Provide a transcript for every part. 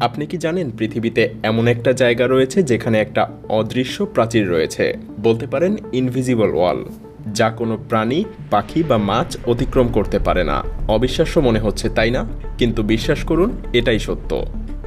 আপনি কি জানেন পৃথিবীতে এমন একটা জায়গা রয়েছে যেখানে একটা অদৃশ্য প্রাচীর রয়েছে, বলতে পারেন ইনভিজিবল ওয়াল, যা কোনো প্রাণী, পাখি বা মাছ অতিক্রম করতে পারে না। অবিশ্বাস্য মনে হচ্ছে, তাই না? কিন্তু বিশ্বাস করুন, এটাই সত্য।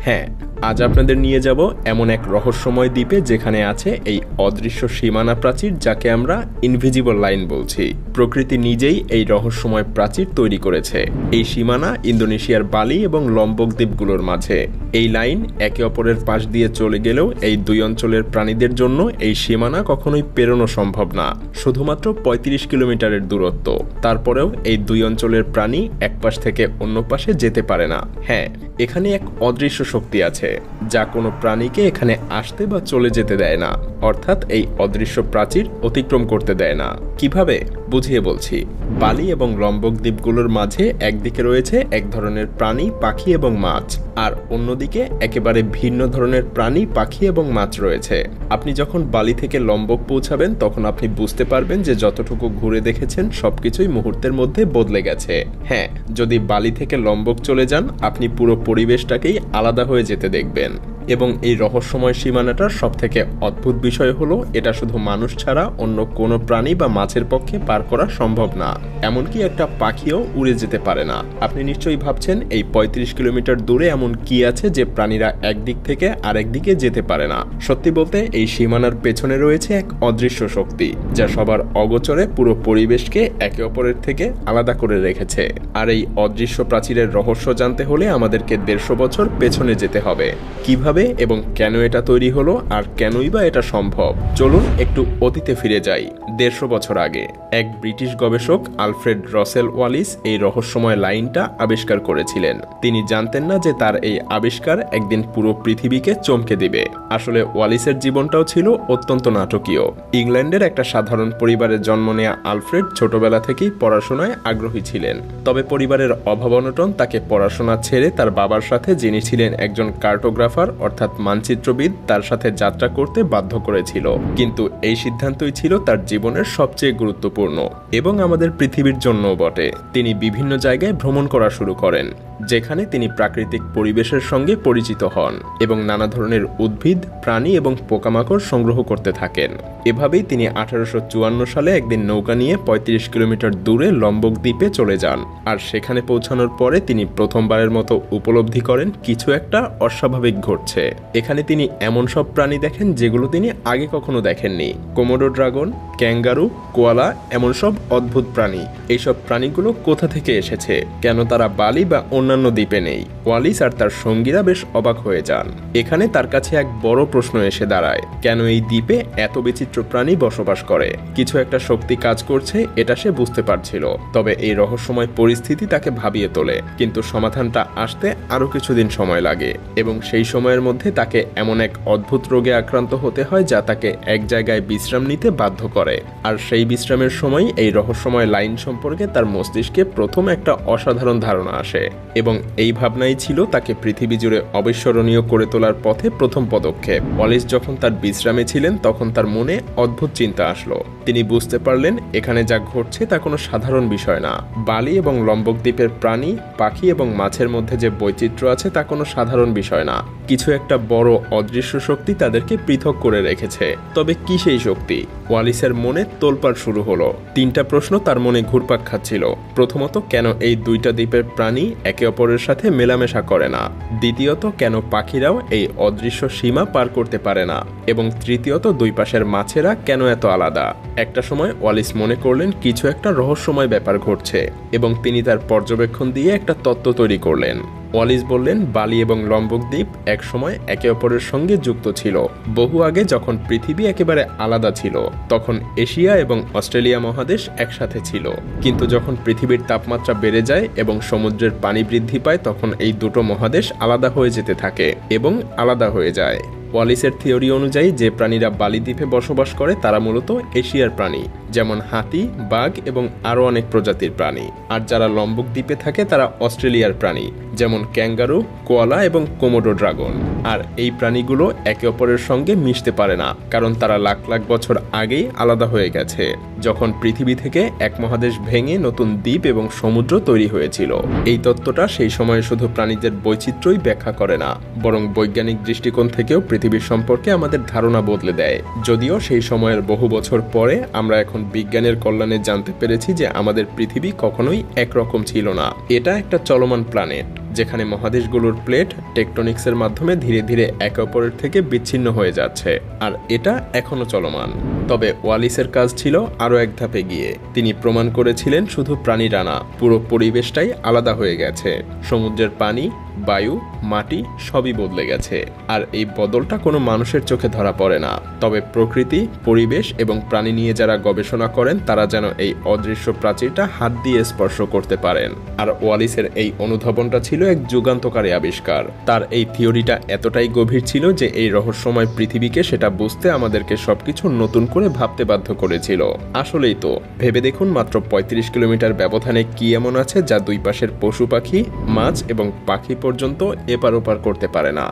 হ্যাঁ, আজ আপনাদের নিয়ে যাব এমন এক রহস্যময় দ্বীপে যেখানে আছে এই অদৃশ্য সীমানা প্রাচীর, যাকে আমরা ইনভিজিবল লাইন বলছি। প্রকৃতি নিজেই এই রহস্যময় প্রাচীর তৈরি করেছে। এই সীমানা ইন্দোনেশিয়ার বালি এবং লম্বক দ্বীপগুলোর মাঝে। এই লাইন একে অপরের পাশ দিয়ে চলে গেলেও এই দুই অঞ্চলের প্রাণীদের জন্য এই সীমানা কখনোই পেরোনো সম্ভব না। শুধুমাত্র ৩৫ কিলোমিটারের দূরত্ব। তারপরেও এই দুই অঞ্চলের প্রাণী এক পাশ থেকে অন্য পাশে যেতে পারে না। হ্যাঁ, এখানে এক অদৃশ্য শক্তি আছে যা কোনো প্রাণীকে এখানে আসতে বা চলে যেতে দেয় না, অর্থাৎ এই অদৃশ্য প্রাচীর অতিক্রম করতে দেয় না। কিভাবে? বুঝিয়ে বলছি। বালি এবং লম্বক দ্বীপগুলোর মাঝে একদিকে রয়েছে এক ধরনের প্রাণী, পাখি এবং মাছ, আর অন্যদিকে একেবারে ভিন্ন ধরনের প্রাণী, পাখি এবং মাছ রয়েছে। আপনি যখন বালি থেকে লম্বক পৌঁছাবেন তখন আপনি বুঝতে পারবেন যে যতটুকু ঘুরে দেখেছেন সবকিছুই মুহূর্তের মধ্যে বদলে গেছে। হ্যাঁ, যদি বালি থেকে লম্বক চলে যান, আপনি পুরো পরিবেশটাকেই আলাদা হয়ে যেতে দেখবেন। এবং এই রহস্যময় সীমানাটার সবথেকে অদ্ভুত বিষয় হলো, এটা শুধু মানুষ ছাড়া অন্য কোনো প্রাণী বা মাছের পক্ষে পার করা সম্ভব না। এমনকি একটা পাখিও উড়ে যেতে পারে না। আপনি নিশ্চয়ই ভাবছেন এই ৩৫ কিলোমিটার দূরে এমন কি আছে যে প্রাণীরা একদিক থেকে আরেক দিকে যেতে পারে না। সত্যি বলতে এই সীমানার পেছনে রয়েছে এক অদৃশ্য শক্তি, যা সবার অগোচরে পুরো পরিবেশকে একে অপরের থেকে আলাদা করে রেখেছে। আর এই অদৃশ্য প্রাচীরের রহস্য জানতে হলে আমাদেরকে ১৫০ বছর পেছনে যেতে হবে। কিভাবে এবং কেন এটা তৈরি হলো, আর কেনই বা এটা সম্ভব? চলুন একটু অতীতে ফিরে যাই। ১৫০ বছর আগে এক ব্রিটিশ গবেষক আলফ্রেড রসেল ওয়ালিস এই রহস্যময় লাইনটা আবিষ্কার করেছিলেন। তিনি জানতেন না যে তার এই আবিষ্কার একদিন পুরো পৃথিবীকে চমকে দিবে। আসলে ওয়ালিসের জীবনটাও ছিল অত্যন্ত নাটকীয়। ইংল্যান্ডের একটা সাধারণ পরিবারে জন্ম নেয়া আলফ্রেড ছোটবেলা থেকেই পড়াশোনায় আগ্রহী ছিলেন। তবে পরিবারের অভাব অনটন তাকে পড়াশোনা ছেড়ে তার বাবার সাথে, যিনি ছিলেন একজন কার্টোগ্রাফার অর্থাৎ মানচিত্রবিদ, তার সাথে যাত্রা করতে বাধ্য করেছিল। কিন্তু এই সিদ্ধান্তই ছিল তার জীবনের সবচেয়ে গুরুত্বপূর্ণ, এবং আমাদের পৃথিবীর জন্যও বটে। তিনি বিভিন্ন জায়গায় ভ্রমণ করা শুরু করেন, যেখানে তিনি প্রাকৃতিক পরিবেশের সঙ্গে পরিচিত হন এবং নানা ধরনের উদ্ভিদ, প্রাণী এবং পোকামাকড় সংগ্রহ করতে থাকেন। এভাবেই তিনি ১৮৫৪ সালে একদিন নৌকা নিয়ে ৩৫ কিলোমিটার দূরে লম্বক দ্বীপে চলে যান। আর সেখানে পৌঁছানোর পরে তিনি প্রথমবারের মতো উপলব্ধি করেন কিছু একটা অস্বাভাবিক ঘটছে। এখানে তিনি এমন সব প্রাণী দেখেন যেগুলো তিনি আগে কখনো দেখেননি। কোমোডো ড্রাগন, ক্যাঙ্গারু, কোয়ালা, এমন সব অদ্ভুত প্রাণী। এইসব প্রাণীগুলো কোথা থেকে এসেছে? কেন তারা বালি বা অন্যান্য দ্বীপে নেই? ওয়ালিস আর তার সঙ্গীরা বেশ অবাক হয়ে যান। এখানে তার কাছে এক বড় প্রশ্ন এসে দাঁড়ায়, কেন এই দ্বীপে এত বিচিত্র প্রাণী বসবাস করে? কিছু একটা শক্তি কাজ করছে, এটা সে বুঝতে পারছিল। তবে এই রহস্যময় পরিস্থিতি তাকে ভাবিয়ে তোলে। কিন্তু সমাধানটা আসতে আরো কিছুদিন সময় লাগে, এবং সেই সময়ের মধ্যে তাকে এমন এক অদ্ভুত রোগে আক্রান্ত হতে হয় যা তাকে এক জায়গায় বিশ্রাম নিতে বাধ্য করে। আর সেই বিশ্রামের সময় এই রহস্যময় লাইন সম্পর্কে তার মস্তিষ্কে প্রথম একটা অসাধারণ ধারণা আসে, এবং এই ভাবনাই ছিল তাকে পৃথিবী জুড়ে অবিস্মরণীয় করে তোলার পথে প্রথম পদক্ষেপ। ওয়ালিস যখন তার বিশ্রামে ছিলেন তখন তার মনে অদ্ভুত চিন্তা আসলো। তিনি বুঝতে পারলেন এখানে যা ঘটছে তা কোনো সাধারণ বিষয় না। বালি এবং লম্বক দ্বীপের প্রাণী, পাখি এবং মাছের মধ্যে যে বৈচিত্র্য আছে তা কোনো সাধারণ বিষয় না। কিছু একটা বড় অদৃশ্য শক্তি তাদেরকে পৃথক করে রেখেছে। তবে কি সেই শক্তি? ওয়ালিসের মনে তোলপাড় শুরু হলো। ৩টা প্রশ্ন তার মনে ঘুরপাক খাচ্ছিল। প্রথমত, কেন এই দুইটা দ্বীপের প্রাণী একে অপরের সাথে মেলামেশা করে না? দ্বিতীয়ত, কেন পাখিরাও এই অদৃশ্য সীমা পার করতে পারে না? এবং তৃতীয়ত, দুই পাশের মাছেরা কেন এত আলাদা? একটা সময় ওয়ালিস মনে করলেন কিছু একটা রহস্যময় ব্যাপার ঘটছে, এবং তিনি তার পর্যবেক্ষণ দিয়ে একটা তত্ত্ব তৈরি করলেন। ওয়ালিস বললেন, বালি এবং লম্বক দ্বীপ একসময় একে অপরের সঙ্গে যুক্ত ছিল। বহু আগে যখন পৃথিবী একেবারে আলাদা ছিল, তখন এশিয়া এবং অস্ট্রেলিয়া মহাদেশ একসাথে ছিল। কিন্তু যখন পৃথিবীর তাপমাত্রা বেড়ে যায় এবং সমুদ্রের পানি বৃদ্ধি পায়, তখন এই দুটো মহাদেশ আলাদা হয়ে যেতে থাকে এবং আলাদা হয়ে যায়। ওয়ালিসের থিওরি অনুযায়ী যে প্রাণীরা বালি দ্বীপে বসবাস করে তারা মূলত এশিয়ার প্রাণী, যেমন হাতি, বাঘ এবং আরও অনেক প্রজাতির প্রাণী। আর যারা লম্বক দ্বীপে থাকে তারা অস্ট্রেলিয়ার প্রাণী, যেমন ক্যাঙ্গারু, কোয়ালা এবং কোমোডো ড্রাগন। আর এই প্রাণীগুলো একে অপরের সঙ্গে মিশতে পারে না, কারণ তারা লাখ লাখ বছর আগেই আলাদা হয়ে গেছে, যখন পৃথিবী থেকে এক মহাদেশ ভেঙে নতুন দ্বীপ এবং সমুদ্র তৈরি হয়েছিল। এই তত্ত্বটা সেই সময়ে শুধু প্রাণীদের বৈচিত্র্যই ব্যাখ্যা করে না, বরং বৈজ্ঞানিক দৃষ্টিকোণ থেকেও পৃথিবীর সম্পর্কে আমাদের ধারণা বদলে দেয়। যদিও সেই সময়ের বহু বছর পরে আমরা এখন বিজ্ঞানের কল্যাণে জানতে পেরেছি যে আমাদের পৃথিবী কখনোই একরকম ছিল না। এটা একটা চলমান প্ল্যানেট, যেখানে মহাদেশগুলোর প্লেট টেকটনিক্সের মাধ্যমে ধীরে ধীরে একে অপরের থেকে বিচ্ছিন্ন হয়ে যাচ্ছে, আর এটা এখনো চলমান। তবে ওয়ালিসের কাজ ছিল আরও এক ধাপে গিয়ে। তিনি প্রমাণ করেছিলেন শুধু প্রাণীরা না, পুরো পরিবেশটাই আলাদা হয়ে গেছে। সমুদ্রের পানি, বায়ু, মাটি সবই বদলে গেছে, আর এই বদলটা কোনো মানুষের চোখে ধরা পড়ে না। তবে প্রকৃতি, পরিবেশ এবং প্রাণী নিয়ে যারা গবেষণা করেন তারা যেন এই অদৃশ্য প্রাচীরটা হাত দিয়ে স্পর্শ করতে পারেন। আর ওয়ালিসের এই অনুধাবনটা ছিল এক যুগান্তকারী আবিষ্কার। তার এই থিওরিটা এতটাই গভীর ছিল যে এই রহস্যময় পৃথিবীকে সেটা বুঝতে আমাদেরকে সবকিছু নতুন করে ভাবতে বাধ্য করেছিল। আসলেই তো, ভেবে দেখুন, মাত্র ৩৫ কিলোমিটার ব্যবধানে কি এমন আছে যা দুই পাশের পশু পাখি, মাছ এবং পাখি পর্যন্ত এপার ওপার করতে পারে না।